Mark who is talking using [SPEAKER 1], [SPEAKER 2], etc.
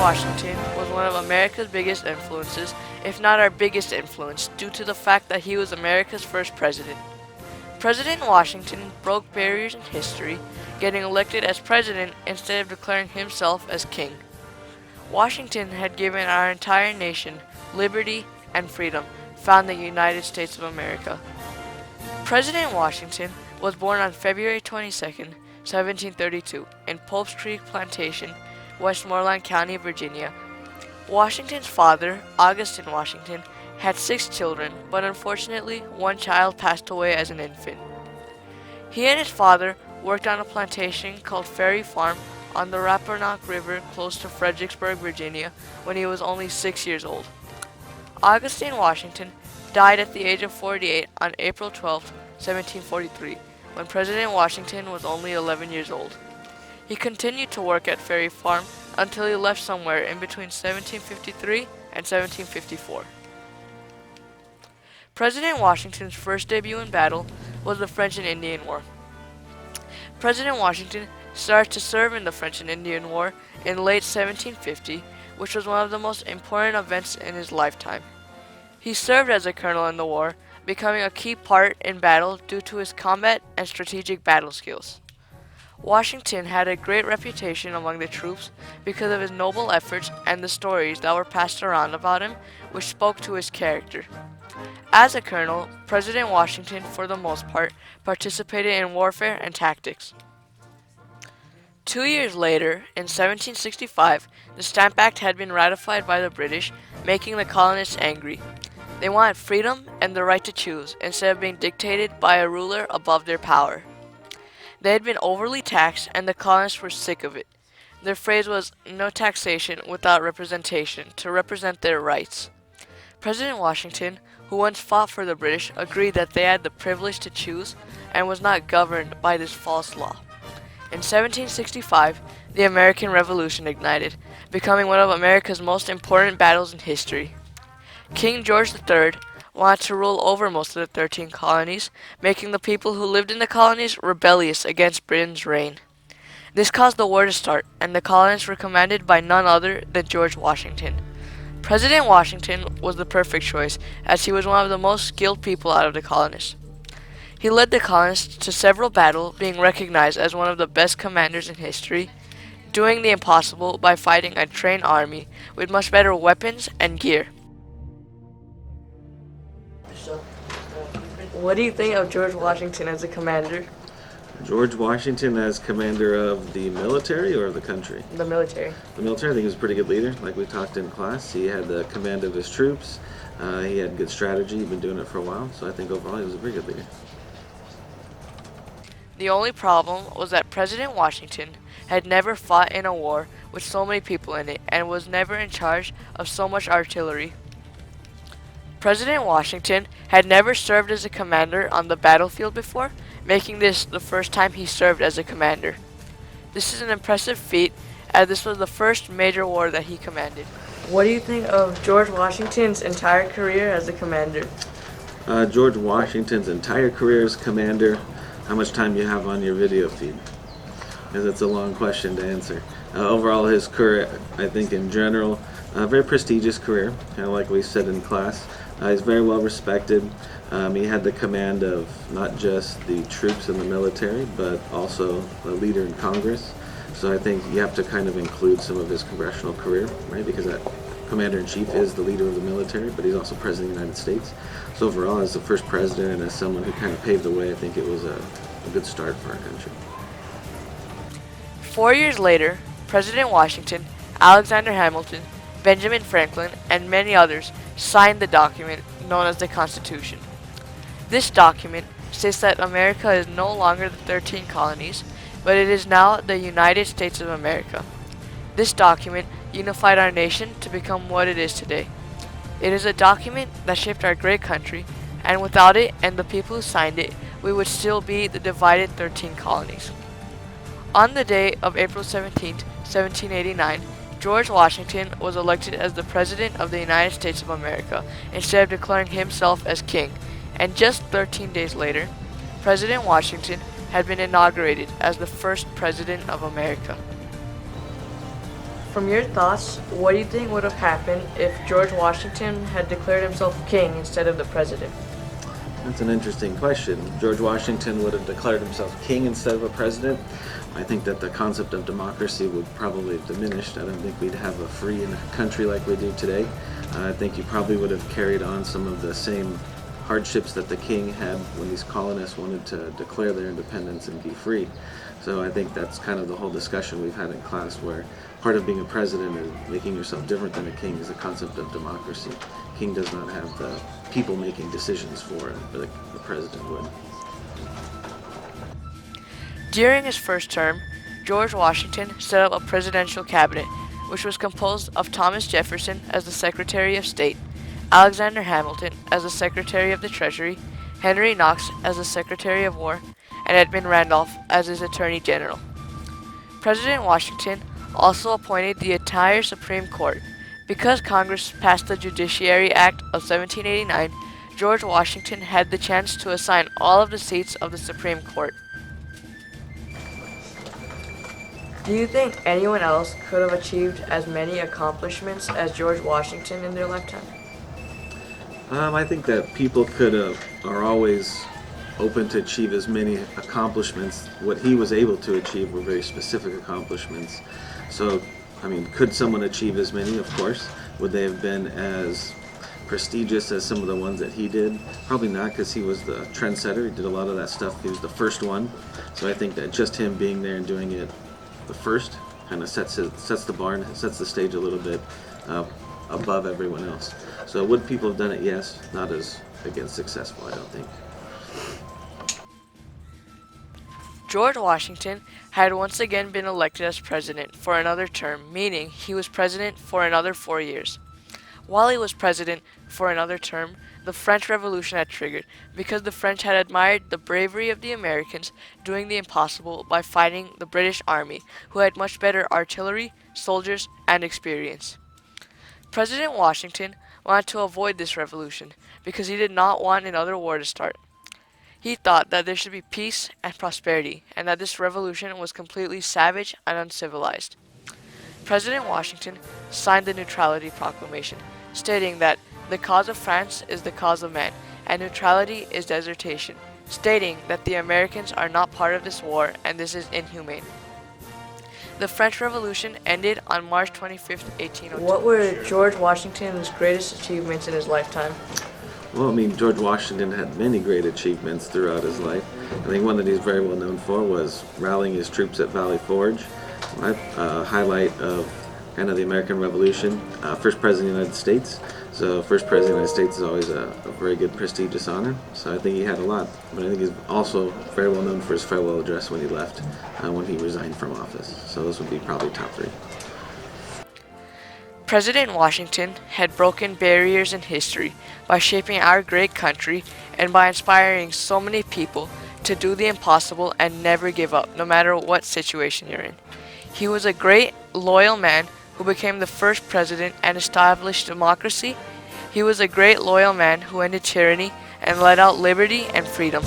[SPEAKER 1] Washington was one of America's biggest influences, if not our biggest influence, due to the fact that he was America's first president. President Washington broke barriers in history, getting elected as president instead of declaring himself as king. Washington had given our entire nation liberty and freedom, found the United States of America. President Washington was born on February 22, 1732, in Pope's Creek Plantation, Westmoreland County, Virginia. Washington's father, Augustine Washington, had 6 children, but unfortunately, one child passed away as an infant. He and his father worked on a plantation called Ferry Farm on the Rappahannock River close to Fredericksburg, Virginia, when he was only 6 years old. Augustine Washington died at the age of 48 on April 12, 1743, when President Washington was only 11 years old. He continued to work at Ferry Farm until he left somewhere in between 1753 and 1754. President Washington's first debut in battle was the French and Indian War. President Washington started to serve in the French and Indian War in late 1750, which was one of the most important events in his lifetime. He served as a colonel in the war, becoming a key part in battle due to his combat and strategic battle skills. Washington had a great reputation among the troops because of his noble efforts and the stories that were passed around about him, which spoke to his character. As a colonel, President Washington, for the most part, participated in warfare and tactics. 2 years later, in 1765, the Stamp Act had been ratified by the British, making the colonists angry. They wanted freedom and the right to choose, instead of being dictated by a ruler above their power. They had been overly taxed, and the colonists were sick of it. Their phrase was, "No taxation without representation," to represent their rights. President Washington, who once fought for the British, agreed that they had the privilege to choose and was not governed by this false law. In 1765, the American Revolution ignited, becoming one of America's most important battles in history. King George III wanted to rule over most of the 13 colonies, making the people who lived in the colonies rebellious against Britain's reign. This caused the war to start, and the colonists were commanded by none other than George Washington. President Washington was the perfect choice, as he was one of the most skilled people out of the colonists. He led the colonists to several battles, being recognized as one of the best commanders in history, doing the impossible by fighting a trained army with much better weapons and gear. What do you think of George Washington as a commander?
[SPEAKER 2] George Washington as commander of the military or of the country?
[SPEAKER 1] The military.
[SPEAKER 2] The military, I think he was a pretty good leader. Like we talked in class, he had the command of his troops. He had good strategy. He'd been doing it for a while. So I think overall he was a pretty good leader.
[SPEAKER 1] The only problem was that President Washington had never fought in a war with so many people in it and was never in charge of so much artillery. President Washington had never served as a commander on the battlefield before, making this the first time he served as a commander. This is an impressive feat, as this was the first major war that he commanded. What do you think of George Washington's entire career as a commander?
[SPEAKER 2] George Washington's entire career as commander, how much time do you have on your video feed? Because it's a long question to answer. Overall, his career, I think in general, a very prestigious career, kind of like we said in class. He's very well respected. He had the command of not just the troops in the military, but also a leader in Congress. So I think you have to kind of include some of his congressional career, right? Because that commander-in-chief is the leader of the military, but he's also president of the United States. So overall, as the first president and as someone who kind of paved the way, I think it was a good start for our country.
[SPEAKER 1] 4 years later, President Washington, Alexander Hamilton, Benjamin Franklin, and many others signed the document known as the Constitution. This document states that America is no longer the 13 colonies, but it is now the United States of America. This document unified our nation to become what it is today. It is a document that shaped our great country, and without it and the people who signed it, we would still be the divided 13 colonies. On the day of April 17, 1789, George Washington was elected as the President of the United States of America instead of declaring himself as king, and just 13 days later, President Washington had been inaugurated as the first President of America. from your thoughts, what do you think would have happened if George Washington had declared himself king instead of the president?
[SPEAKER 2] That's an interesting question. George Washington would have declared himself king instead of a president. I think that the concept of democracy would probably have diminished. I don't think we'd have a free country like we do today. I think he probably would have carried on some of the same hardships that the king had when these colonists wanted to declare their independence and be free. So I think that's kind of the whole discussion we've had in class, where part of being a president is making yourself different than a king is the concept of democracy. King does not have the people making decisions for him, but the president would.
[SPEAKER 1] During his first term, George Washington set up a presidential cabinet, which was composed of Thomas Jefferson as the Secretary of State, Alexander Hamilton as the Secretary of the Treasury, Henry Knox as the Secretary of War, and Edmund Randolph as his Attorney General. President Washington also appointed the entire Supreme Court. Because Congress passed the Judiciary Act of 1789, George Washington had the chance to assign all of the seats of the Supreme Court. Do you think anyone else could have achieved as many accomplishments as George Washington in their lifetime?
[SPEAKER 2] I think that people are always open to achieve as many accomplishments. What he was able to achieve were very specific accomplishments. So, I mean, could someone achieve as many? Of course. Would they have been as prestigious as some of the ones that he did? Probably not, because he was the trendsetter. He did a lot of that stuff. He was the first one. So I think that just him being there and doing it the first kind of sets the bar and sets the stage a little bit above everyone else. So would people have done it? Yes. Not as, again, successful, I don't think.
[SPEAKER 1] George Washington had once again been elected as president for another term, meaning he was president for another 4 years. While he was president for another term, the French Revolution had triggered because the French had admired the bravery of the Americans doing the impossible by fighting the British Army, who had much better artillery, soldiers, and experience. President Washington wanted to avoid this revolution because he did not want another war to start. He thought that there should be peace and prosperity, and that this revolution was completely savage and uncivilized. President Washington signed the Neutrality Proclamation, stating that the cause of France is the cause of man, and neutrality is desertion, stating that the Americans are not part of this war and this is inhumane. The French Revolution ended on March 25, 1802. What were George Washington's greatest achievements in his lifetime?
[SPEAKER 2] Well, I mean, George Washington had many great achievements throughout his life. I think one that he's very well known for was rallying his troops at Valley Forge. A highlight of kind of the American Revolution. First president of the United States. So first president of the United States is always a very good, prestigious honor. So I think he had a lot. But I think he's also very well known for his farewell address when he left, when he resigned from office. So those would be probably top three.
[SPEAKER 1] President Washington had broken barriers in history by shaping our great country and by inspiring so many people to do the impossible and never give up, no matter what situation you're in. He was a great, loyal man who became the first president and established democracy. He was a great, loyal man who ended tyranny and let out liberty and freedom.